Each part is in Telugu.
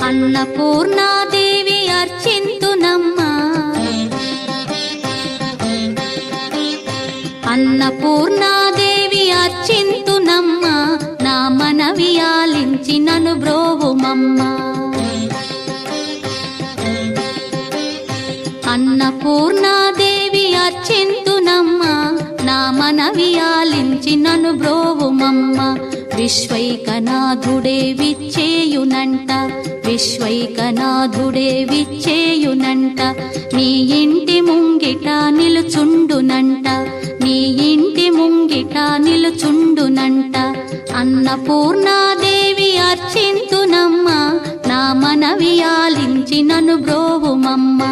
అన్నపూర్ణాదేవి అర్చింతునమ్మా, అన్నపూర్ణాదేవి అర్చింతునమ్మా, నా మనవి ఆలించి నన్ను బ్రోవుమమ్మా. అన్నపూర్ణాదేవి అర్చింతునమ్మా, నా మనవి ఆలించి నన్ను బ్రోవుమమ్మా. విశ్వైకనాథుడే విచ్చేయునంట, విశ్వైకనాథుడే విచ్చేయునంట, నీ ఇంటి ముంగిట నిలుచుండునంట, నీ ఇంటి ముంగిట నిలుచుండునంట. అన్నపూర్ణాదేవి అర్చింతునమ్మా, నా మనవి ఆలించి నన్ను బ్రోవుమమ్మా.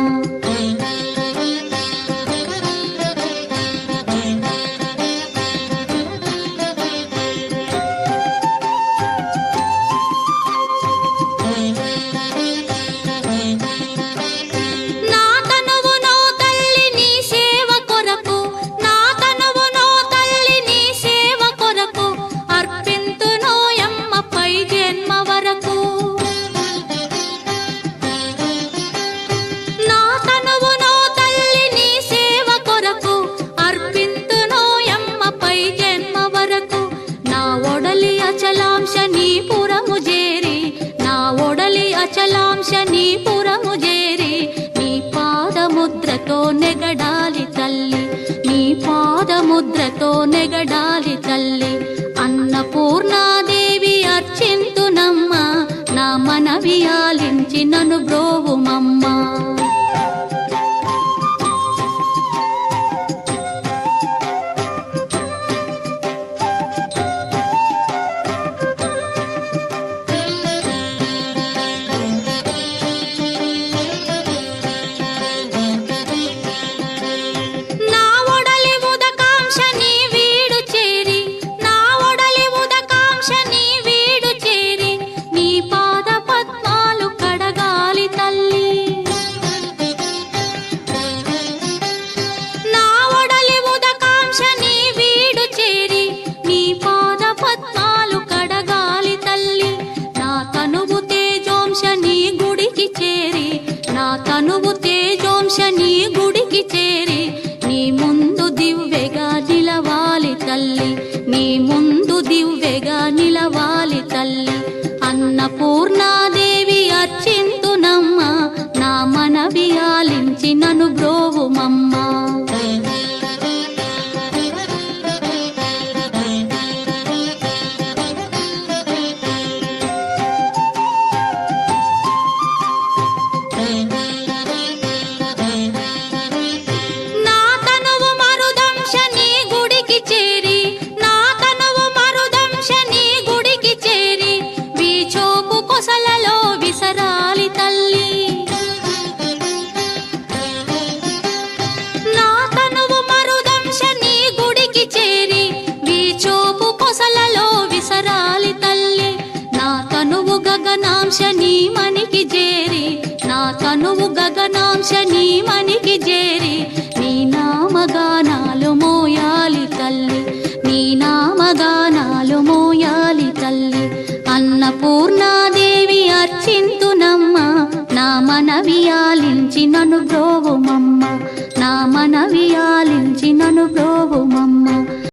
అచలాంశనీపురము చేరి నీ పాదముద్రతో నెగడాలి తల్లి, నీ పాదముద్రతో నెగడాలి తల్లి. అన్నపూర్ణాదేవి అర్చింతునమ్మా, నా మనవి ఆలించి నన్ను బ్రోవుమమ్మా. తనువు తేజోంశని గుడికి చేరి నీ ముందు దివ్వెగా నిలవాలి తల్లి, నీ ముందు దివ్వెగా నిలవాలి తల్లి. అన్నపూర్ణాదేవి అర్చింతునమ్మా, నా మనవి ఆలించి నన్ను బ్రోవుమమ్మా. గగనాంశని మనికి చేరి, నా తనువు గగనాంశని మనికి చేరి నీ నామగానాలు మోయాలి తల్లి, నీ నామగానాలు మోయాలి తల్లి. అన్నపూర్ణాదేవి అర్చింతునమ్మా, నా మనవి ఆలించి నన్ను బ్రో